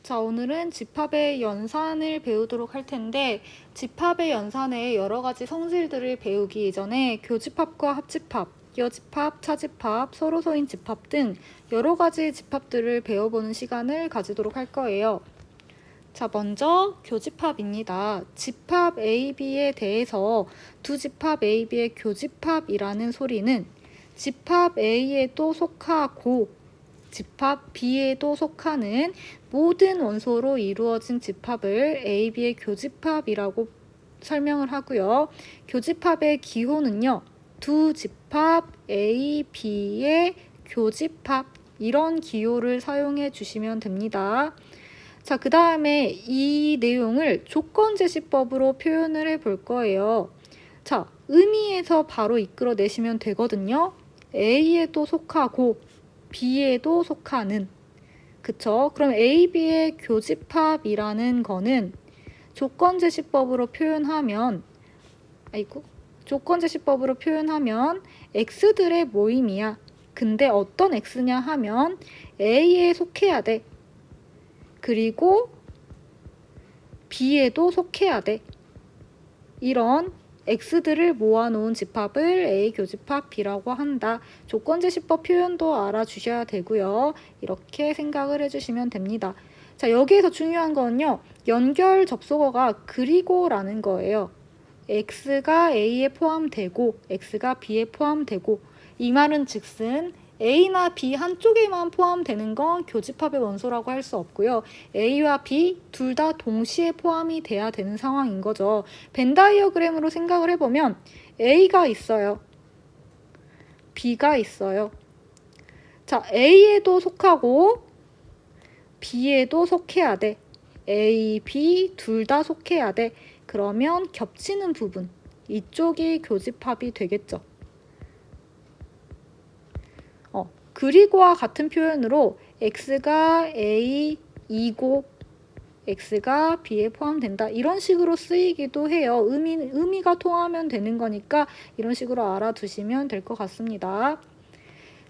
자, 오늘은 집합의 연산을 배우도록 할 텐데, 집합의 연산의 여러 가지 성질들을 배우기 이전에 교집합과 합집합, 여집합, 차집합, 서로서인 집합 등 여러 가지 집합들을 배워보는 시간을 가지도록 할 거예요. 자, 먼저 교집합입니다. 집합 A, B에 대해서 두 집합 A, B의 교집합이라는 소리는 집합 A에도 속하고 집합 B에도 속하는 모든 원소로 이루어진 집합을 A, B의 교집합이라고 설명을 하고요. 교집합의 기호는요. 두 집합 A, B의 교집합 이런 기호를 사용해 주시면 됩니다. 자, 그 다음에 이 내용을 조건제시법으로 표현을 해볼 거예요. 자, 의미에서 바로 이끌어내시면 되거든요. A에도 속하고 B에도 속하는, 그쵸? 그럼 A, B의 교집합이라는 거는 조건제시법으로 표현하면 X들의 모임이야. 근데 어떤 X냐 하면 A에 속해야 돼. 그리고 B에도 속해야 돼. 이런 X들을 모아놓은 집합을 A 교집합 B라고 한다. 조건제시법 표현도 알아주셔야 되고요. 이렇게 생각을 해주시면 됩니다. 자, 여기에서 중요한 건요. 연결 접속어가 그리고라는 거예요. X가 A에 포함되고 X가 B에 포함되고, 이 말은 즉슨 A나 B 한쪽에만 포함되는 건 교집합의 원소라고 할 수 없고요. A와 B 둘 다 동시에 포함이 돼야 되는 상황인 거죠. 벤 다이어그램으로 생각을 해보면 A가 있어요. B가 있어요. 자, A에도 속하고 B에도 속해야 돼. A, B 둘 다 속해야 돼. 그러면 겹치는 부분, 이쪽이 교집합이 되겠죠. 그리고와 같은 표현으로 X가 A이고 X가 B에 포함된다. 이런 식으로 쓰이기도 해요. 의미가 통하면 되는 거니까 이런 식으로 알아두시면 될 것 같습니다.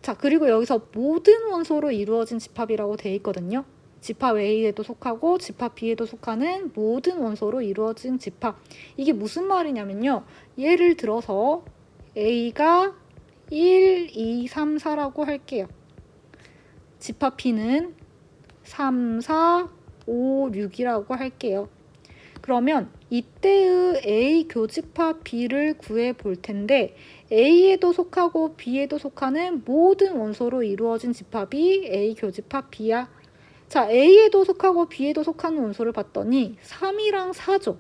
자, 그리고 여기서 모든 원소로 이루어진 집합이라고 되어 있거든요. 집합 A에도 속하고 집합 B에도 속하는 모든 원소로 이루어진 집합. 이게 무슨 말이냐면요. 예를 들어서 A가 1, 2, 3, 4라고 할게요. 집합 B는 3, 4, 5, 6이라고 할게요. 그러면 이때의 A 교집합 B를 구해 볼 텐데, A에도 속하고 B에도 속하는 모든 원소로 이루어진 집합이 A 교집합 B야. 자, A에도 속하고 B에도 속하는 원소를 봤더니 3이랑 4죠.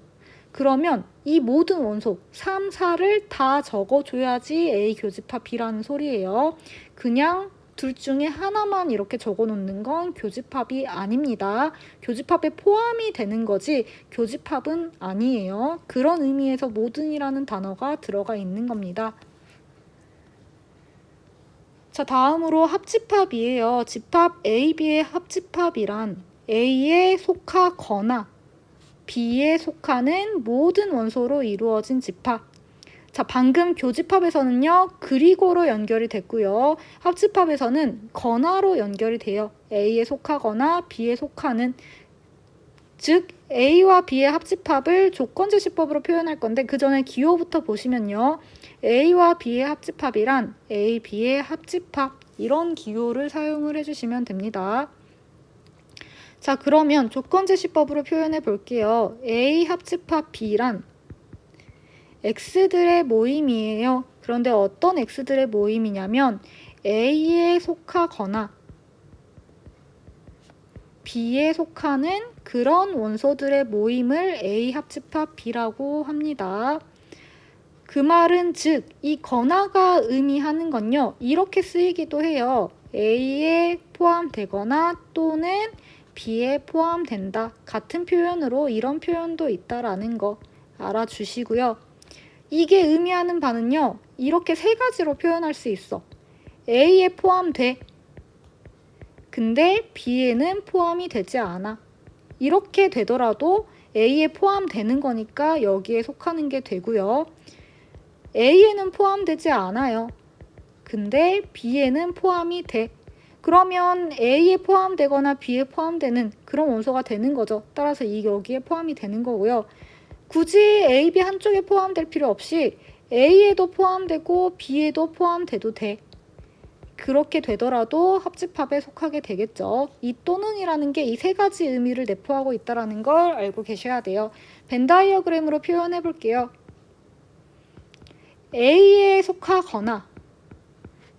그러면 이 모든 원소 3, 4를 다 적어줘야지 A 교집합 B라는 소리예요. 그냥 둘 중에 하나만 이렇게 적어놓는 건 교집합이 아닙니다. 교집합에 포함이 되는 거지 교집합은 아니에요. 그런 의미에서 모든이라는 단어가 들어가 있는 겁니다. 자, 다음으로 합집합이에요. 집합 A, B의 합집합이란 A에 속하거나 B에 속하는 모든 원소로 이루어진 집합. 자, 방금 교집합에서는요, 그리고로 연결이 됐고요. 합집합에서는 거나로 연결이 돼요. A에 속하거나 B에 속하는. 즉, A와 B의 합집합을 조건제시법으로 표현할 건데, 그 전에 기호부터 보시면요. A와 B의 합집합이란 A, B의 합집합. 이런 기호를 사용을 해주시면 됩니다. 자, 그러면 조건제시법으로 표현해 볼게요. A 합집합 B란 X들의 모임이에요. 그런데 어떤 X들의 모임이냐면 A에 속하거나 B에 속하는 그런 원소들의 모임을 A 합집합 B라고 합니다. 그 말은 즉, 이 거나가 의미하는 건요. 이렇게 쓰이기도 해요. A에 포함되거나 또는 B에 포함된다. 같은 표현으로 이런 표현도 있다라는 거 알아주시고요. 이게 의미하는 바는요. 이렇게 세 가지로 표현할 수 있어. A에 포함돼. 근데 B에는 포함이 되지 않아. 이렇게 되더라도 A에 포함되는 거니까 여기에 속하는 게 되고요. A에는 포함되지 않아요. 근데 B에는 포함이 돼. 그러면 A에 포함되거나 B에 포함되는 그런 원소가 되는 거죠. 따라서 이 여기에 포함이 되는 거고요. 굳이 A, B 한쪽에 포함될 필요 없이 A에도 포함되고 B에도 포함돼도 돼. 그렇게 되더라도 합집합에 속하게 되겠죠. 이 또는이라는 게 이 세 가지 의미를 내포하고 있다는 걸 알고 계셔야 돼요. 벤 다이어그램으로 표현해 볼게요. A에 속하거나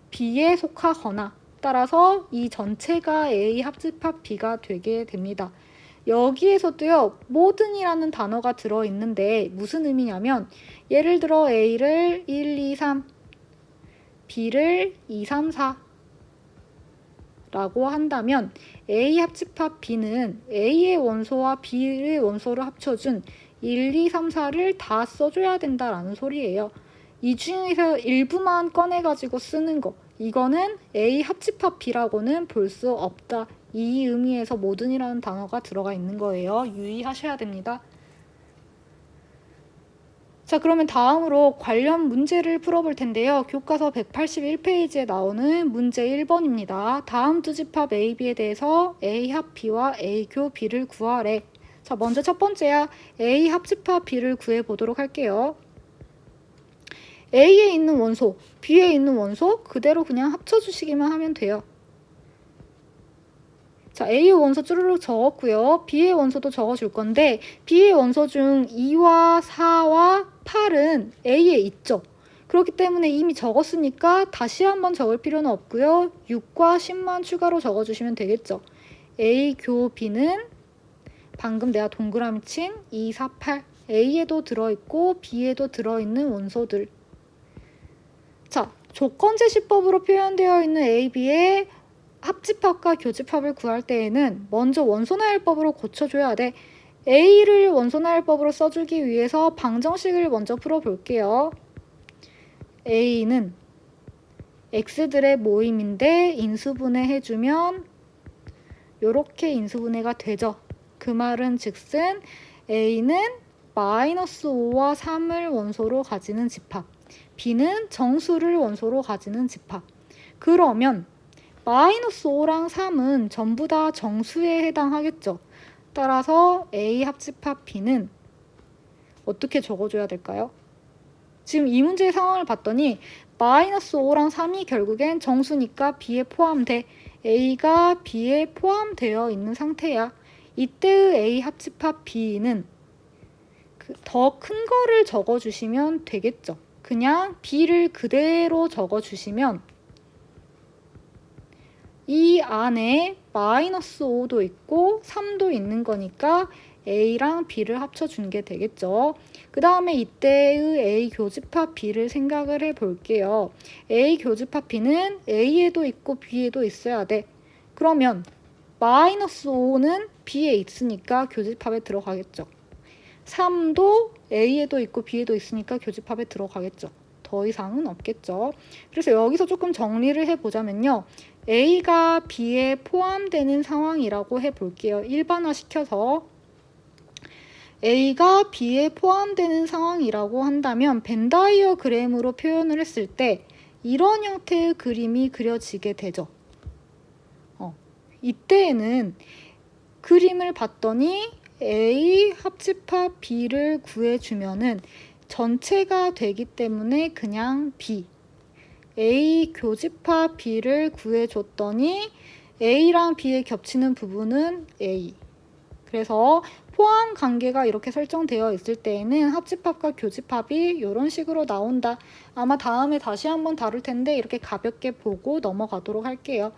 B에 속하거나 따라서 이 전체가 A 합집합 B가 되게 됩니다. 여기에서도요, 모든이라는 단어가 들어있는데 무슨 의미냐면 예를 들어 A를 1, 2, 3, B를 2, 3, 4 라고 한다면 A 합집합 B는 A의 원소와 B의 원소를 합쳐준 1, 2, 3, 4를 다 써줘야 된다라는 소리예요. 이 중에서 일부만 꺼내가지고 쓰는 거, 이거는 A 합집합 B라고는 볼 수 없다. 이 의미에서 모든이라는 단어가 들어가 있는 거예요. 유의하셔야 됩니다. 자, 그러면 다음으로 관련 문제를 풀어볼 텐데요. 교과서 181페이지에 나오는 문제 1번입니다. 다음 두 집합 A, B에 대해서 A 합 B와 A 교 B를 구하래. 자, 먼저 첫 번째야. A 합집합 B를 구해보도록 할게요. A에 있는 원소, B에 있는 원소 그대로 그냥 합쳐주시기만 하면 돼요. 자, A의 원소 쭈루룩 적었고요. B의 원소도 적어줄 건데 B의 원소 중 2와 4와 8은 A에 있죠. 그렇기 때문에 이미 적었으니까 다시 한번 적을 필요는 없고요. 6과 10만 추가로 적어주시면 되겠죠. A 교 B는 방금 내가 동그라미 친 2, 4, 8 A에도 들어있고 B에도 들어있는 원소들. 자, 조건제시법으로 표현되어 있는 A, B의 합집합과 교집합을 구할 때에는 먼저 원소나열법으로 고쳐줘야 돼. A를 원소나열법으로 써주기 위해서 방정식을 먼저 풀어볼게요. A는 X들의 모임인데 인수분해해주면 이렇게 인수분해가 되죠. 그 말은 즉슨 A는 마이너스 5와 3을 원소로 가지는 집합, B는 정수를 원소로 가지는 집합. 그러면 마이너스 5랑 3은 전부 다 정수에 해당하겠죠. 따라서 A 합집합 B는 어떻게 적어줘야 될까요? 지금 이 문제의 상황을 봤더니 마이너스 5랑 3이 결국엔 정수니까 B에 포함돼. A가 B에 포함되어 있는 상태야. 이때의 A 합집합 B는 더 큰 거를 적어주시면 되겠죠. 그냥 B를 그대로 적어주시면 이 안에 마이너스 5도 있고 3도 있는 거니까 A랑 B를 합쳐준 게 되겠죠. 그 다음에 이때의 A 교집합 B를 생각을 해볼게요. A 교집합 B는 A에도 있고 B에도 있어야 돼. 그러면 마이너스 5는 B에 있으니까 교집합에 들어가겠죠. 3도 A에도 있고 B에도 있으니까 교집합에 들어가겠죠. 더 이상은 없겠죠. 그래서 여기서 조금 정리를 해보자면요. A가 B에 포함되는 상황이라고 해볼게요. 일반화시켜서 A가 B에 포함되는 상황이라고 한다면 벤 다이어그램으로 표현을 했을 때 이런 형태의 그림이 그려지게 되죠. 이때에는 그림을 봤더니 A 합집합 B를 구해주면은 전체가 되기 때문에 그냥 B, A 교집합 B를 구해줬더니 A랑 B에 겹치는 부분은 A. 그래서 포함 관계가 이렇게 설정되어 있을 때에는 합집합과 교집합이 이런 식으로 나온다. 아마 다음에 다시 한번 다룰 텐데 이렇게 가볍게 보고 넘어가도록 할게요.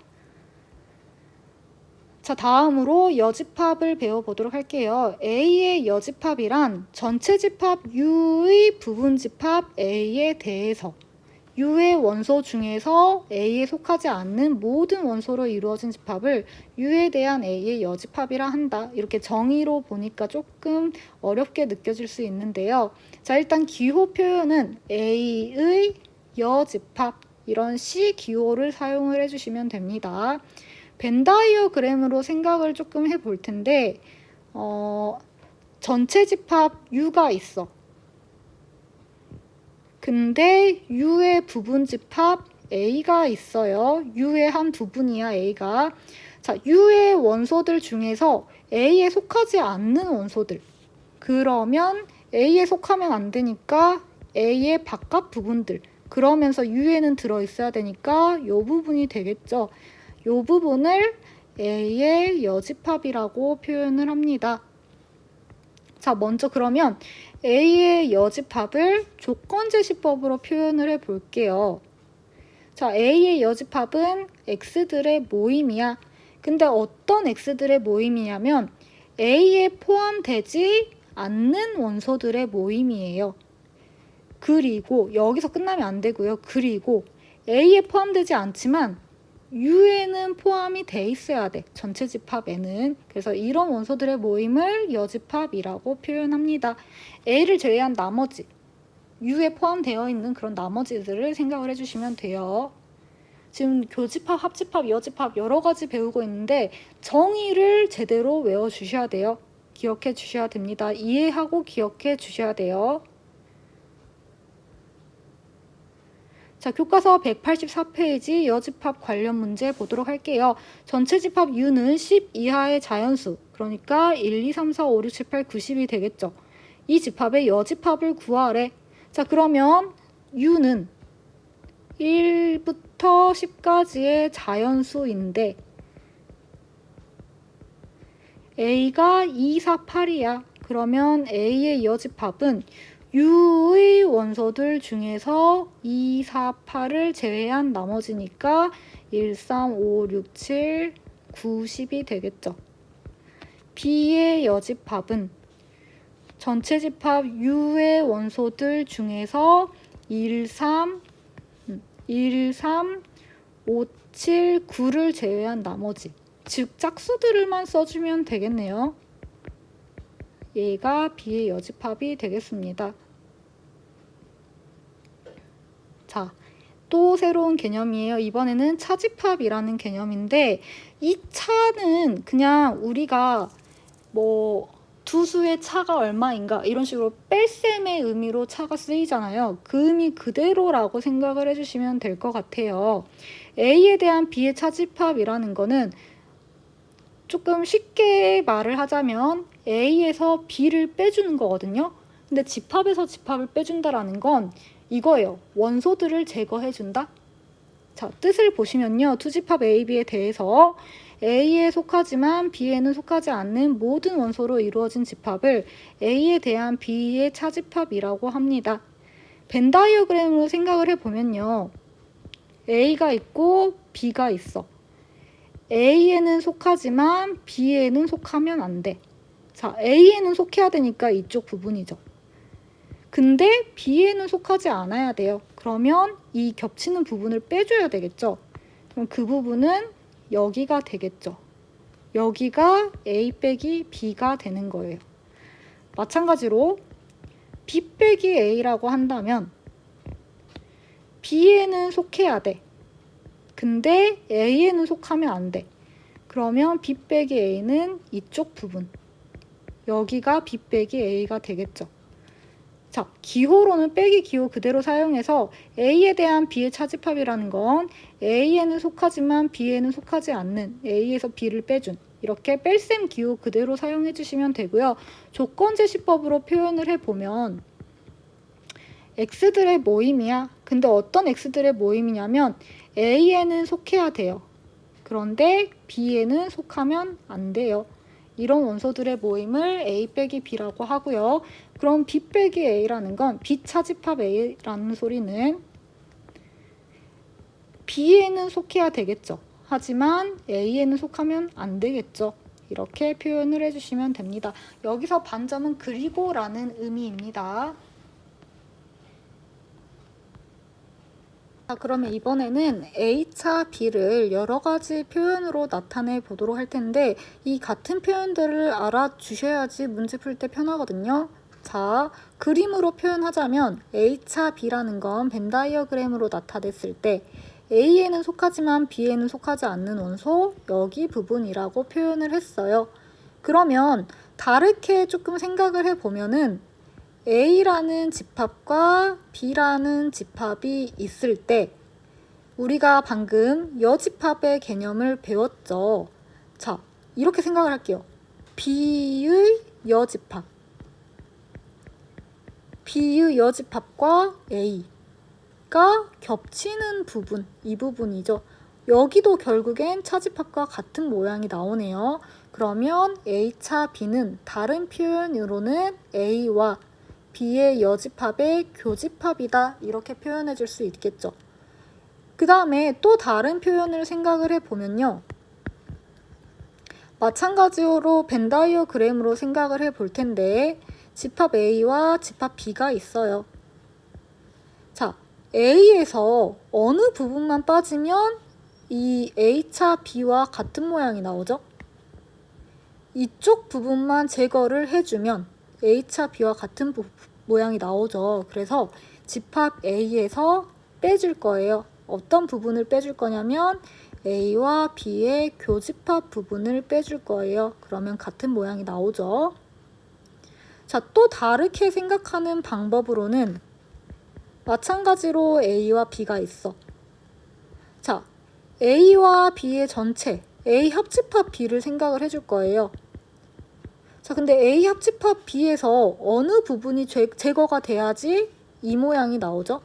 자, 다음으로 여집합을 배워보도록 할게요. A의 여집합이란 전체 집합 U의 부분집합 A에 대해서 U의 원소 중에서 A에 속하지 않는 모든 원소로 이루어진 집합을 U에 대한 A의 여집합이라 한다. 이렇게 정의로 보니까 조금 어렵게 느껴질 수 있는데요. 자, 일단 기호 표현은 A의 여집합, 이런 C 기호를 사용을 해주시면 됩니다. 벤 다이어그램으로 생각을 조금 해볼 텐데 전체 집합 U가 있어. 근데 U의 부분 집합 A가 있어요. U의 한 부분이야, A가. 자, U의 원소들 중에서 A에 속하지 않는 원소들. 그러면 A에 속하면 안 되니까 A의 바깥 부분들. 그러면서 U에는 들어있어야 되니까 이 부분이 되겠죠. 이 부분을 A의 여집합이라고 표현을 합니다. 자, 먼저 그러면 A의 여집합을 조건제시법으로 표현을 해볼게요. 자, A의 여집합은 X들의 모임이야. 근데 어떤 X들의 모임이냐면 A에 포함되지 않는 원소들의 모임이에요. 그리고 여기서 끝나면 안 되고요. 그리고 A에 포함되지 않지만 U에는 포함이 돼 있어야 돼. 전체 집합에는. 그래서 이런 원소들의 모임을 여집합이라고 표현합니다. A를 제외한 나머지, U에 포함되어 있는 그런 나머지들을 생각을 해주시면 돼요. 지금 교집합, 합집합, 여집합 여러 가지 배우고 있는데 정의를 제대로 외워주셔야 돼요. 기억해 주셔야 됩니다. 이해하고 기억해 주셔야 돼요. 자, 교과서 184페이지 여집합 관련 문제 보도록 할게요. 전체 집합 U는 10 이하의 자연수, 그러니까 1, 2, 3, 4, 5, 6, 7, 8, 9, 10이 되겠죠. 이 집합의 여집합을 구하래. 자, 그러면 U는 1부터 10까지의 자연수인데 A가 2, 4, 8이야. 그러면 A의 여집합은 U의 원소들 중에서 2, 4, 8을 제외한 나머지니까 1, 3, 5, 6, 7, 9, 10이 되겠죠. B의 여집합은 전체 집합 U의 원소들 중에서 1, 3, 5, 7, 9를 제외한 나머지, 즉 짝수들만 써주면 되겠네요. 얘가 B의 여집합이 되겠습니다. 자, 또 새로운 개념이에요. 이번에는 차집합이라는 개념인데 이 차는 그냥 우리가 뭐 두 수의 차가 얼마인가 이런 식으로 뺄셈의 의미로 차가 쓰이잖아요. 그 의미 그대로라고 생각을 해주시면 될 것 같아요. A에 대한 B의 차집합이라는 거는 조금 쉽게 말을 하자면 A에서 B를 빼주는 거거든요. 근데 집합에서 집합을 빼준다라는 건 이거예요. 원소들을 제거해준다. 자, 뜻을 보시면요. 투집합 A, B에 대해서 A에 속하지만 B에는 속하지 않는 모든 원소로 이루어진 집합을 A에 대한 B의 차집합이라고 합니다. 벤 다이어그램으로 생각을 해보면요. A가 있고 B가 있어. A에는 속하지만 B에는 속하면 안 돼. 자, A에는 속해야 되니까 이쪽 부분이죠. 근데 B에는 속하지 않아야 돼요. 그러면 이 겹치는 부분을 빼줘야 되겠죠. 그럼 그 부분은 여기가 되겠죠. 여기가 A 빼기 B가 되는 거예요. 마찬가지로 B 빼기 A라고 한다면 B에는 속해야 돼. 근데 A에는 속하면 안 돼. 그러면 B 빼기 A는 이쪽 부분. 여기가 B 빼기 A가 되겠죠. 자, 기호로는 빼기 기호 그대로 사용해서 A에 대한 B의 차집합이라는 건 A에는 속하지만 B에는 속하지 않는 A에서 B를 빼준 이렇게 뺄셈 기호 그대로 사용해 주시면 되고요. 조건제시법으로 표현을 해보면 X들의 모임이야. 근데 어떤 X들의 모임이냐면 A에는 속해야 돼요. 그런데 B에는 속하면 안 돼요. 이런 원소들의 모임을 A 빼기 B라고 하고요. 그럼 B 빼기 A라는 건 B 차집합 A라는 소리는 B에는 속해야 되겠죠. 하지만 A에는 속하면 안 되겠죠. 이렇게 표현을 해주시면 됩니다. 여기서 반점은 그리고라는 의미입니다. 자, 그러면 이번에는 A차 B를 여러 가지 표현으로 나타내 보도록 할 텐데 이 같은 표현들을 알아주셔야지 문제 풀 때 편하거든요. 자, 그림으로 표현하자면 A차 B라는 건 벤 다이어그램으로 나타냈을 때 A에는 속하지만 B에는 속하지 않는 원소 여기 부분이라고 표현을 했어요. 그러면 다르게 조금 생각을 해보면은 A라는 집합과 B라는 집합이 있을 때 우리가 방금 여집합의 개념을 배웠죠. 자, 이렇게 생각을 할게요. B의 여집합. B의 여집합과 A가 겹치는 부분, 이 부분이죠. 여기도 결국엔 차집합과 같은 모양이 나오네요. 그러면 A차 B는 다른 표현으로는 A와 B의 여집합의 교집합이다. 이렇게 표현해 줄 수 있겠죠. 그 다음에 또 다른 표현을 생각을 해보면요. 마찬가지로 벤 다이어그램으로 생각을 해볼 텐데 집합 A와 집합 B가 있어요. 자, A에서 어느 부분만 빠지면 이 A차 B와 같은 모양이 나오죠? 이쪽 부분만 제거를 해주면 A차 B와 같은 모양이 나오죠. 그래서 집합 A에서 빼줄 거예요. 어떤 부분을 빼줄 거냐면 A와 B의 교집합 부분을 빼줄 거예요. 그러면 같은 모양이 나오죠. 자, 또 다르게 생각하는 방법으로는 마찬가지로 A와 B가 있어. 자, A와 B의 전체, A 합집합 B를 생각을 해줄 거예요. 자, 근데 A 합집합 B에서 어느 부분이 제거가 돼야지 이 모양이 나오죠?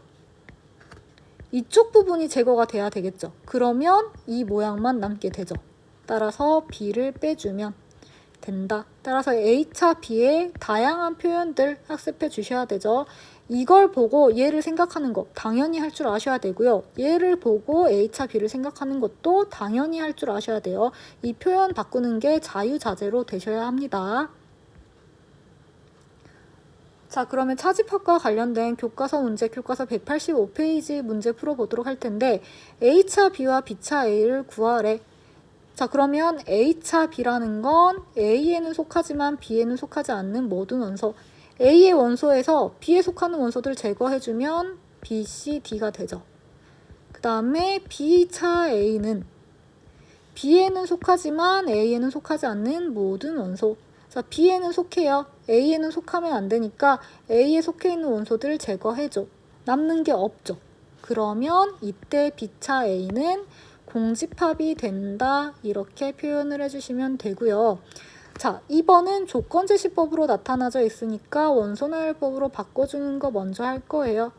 이쪽 부분이 제거가 돼야 되겠죠. 그러면 이 모양만 남게 되죠. 따라서 B를 빼주면 된다. 따라서 A차 B의 다양한 표현들 학습해 주셔야 되죠. 이걸 보고 얘를 생각하는 거 당연히 할 줄 아셔야 되고요. 얘를 보고 A차 B를 생각하는 것도 당연히 할 줄 아셔야 돼요. 이 표현 바꾸는 게 자유자재로 되셔야 합니다. 자, 그러면 차집합과 관련된 교과서 문제, 교과서 185페이지 문제 풀어보도록 할 텐데 A차 B와 B차 A를 구하래. 자, 그러면 A차 B라는 건 A에는 속하지만 B에는 속하지 않는 모든 원소. A의 원소에서 B에 속하는 원소들 제거해주면 B, C, D가 되죠. 그 다음에 B차 A는 B에는 속하지만 A에는 속하지 않는 모든 원소. 자, B에는 속해요. A에는 속하면 안 되니까 A에 속해 있는 원소들 제거해줘. 남는 게 없죠. 그러면 이때 B차 A는 공집합이 된다. 이렇게 표현을 해주시면 되고요. 자, 2번은 조건제시법으로 나타나져 있으니까 원소나열법으로 바꿔주는 거 먼저 할 거예요.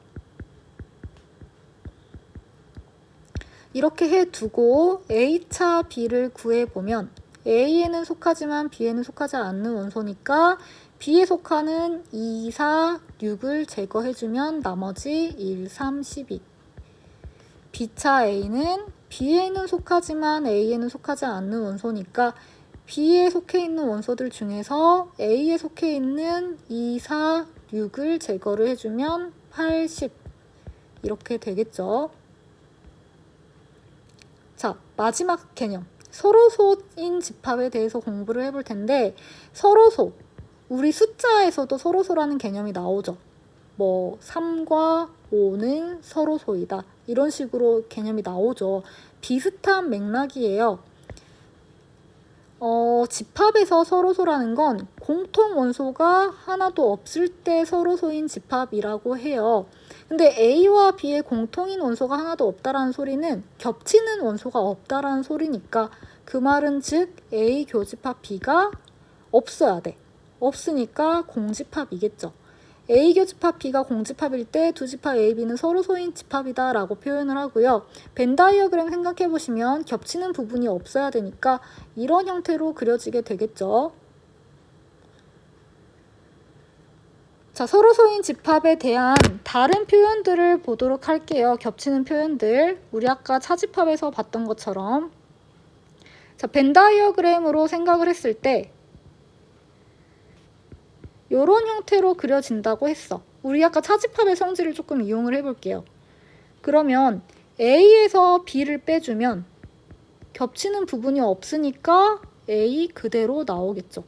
이렇게 해두고 A차 B를 구해보면 A에는 속하지만 B에는 속하지 않는 원소니까 B에 속하는 2, 4, 6을 제거해주면 나머지 1, 3, 12. B차 A는 B에는 속하지만 A에는 속하지 않는 원소니까 B에 속해 있는 원소들 중에서 A에 속해 있는 2, 4, 6을 제거를 해주면 8, 10 이렇게 되겠죠. 자, 마지막 개념. 서로소인 집합에 대해서 공부를 해볼 텐데 서로소, 우리 숫자에서도 서로소라는 개념이 나오죠. 뭐 3과 5는 서로소이다. 이런 식으로 개념이 나오죠. 비슷한 맥락이에요. 집합에서 서로소라는 건 공통 원소가 하나도 없을 때 서로소인 집합이라고 해요. 근데 A와 B의 공통인 원소가 하나도 없다라는 소리는 겹치는 원소가 없다라는 소리니까 그 말은 즉 A 교집합 B가 없어야 돼. 없으니까 공집합이겠죠. A 교집합 B가 공집합일 때 두 집합 A, B는 서로소인 집합이다 라고 표현을 하고요. 벤 다이어그램 생각해보시면 겹치는 부분이 없어야 되니까 이런 형태로 그려지게 되겠죠. 자, 서로소인 집합에 대한 다른 표현들을 보도록 할게요. 겹치는 표현들. 우리 아까 차집합에서 봤던 것처럼. 자, 벤 다이어그램으로 생각을 했을 때 이런 형태로 그려진다고 했어. 우리 아까 차집합의 성질을 조금 이용을 해볼게요. 그러면 A에서 B를 빼주면 겹치는 부분이 없으니까 A 그대로 나오겠죠.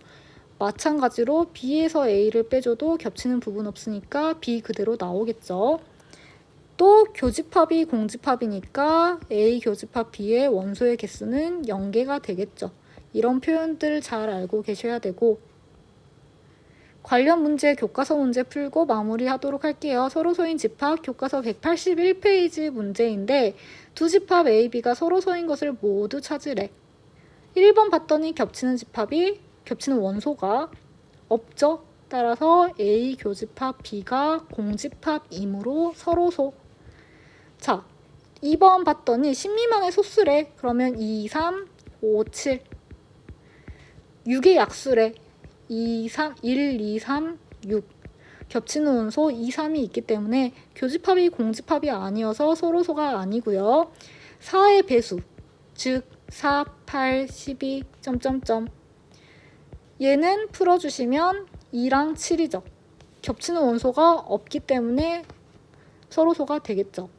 마찬가지로 B에서 A를 빼줘도 겹치는 부분 없으니까 B 그대로 나오겠죠. 또 교집합이 공집합이니까 A 교집합 B의 원소의 개수는 0개가 되겠죠. 이런 표현들 잘 알고 계셔야 되고 관련 문제 교과서 문제 풀고 마무리하도록 할게요. 서로소인 집합 교과서 181페이지 문제인데 두 집합 A, B가 서로소인 것을 모두 찾으래. 1번 봤더니 겹치는 원소가 없죠. 따라서 A 교집합 B가 공집합이므로 서로소. 자, 2번 봤더니 10미만의 소수래. 그러면 2, 3, 5, 7. 6의 약수래. 1, 2, 3, 6. 겹치는 원소 2, 3이 있기 때문에 교집합이 공집합이 아니어서 서로소가 아니고요. 4의 배수, 즉 4, 8, 12, 점점점. 얘는 풀어주시면 2랑 7이죠. 겹치는 원소가 없기 때문에 서로소가 되겠죠.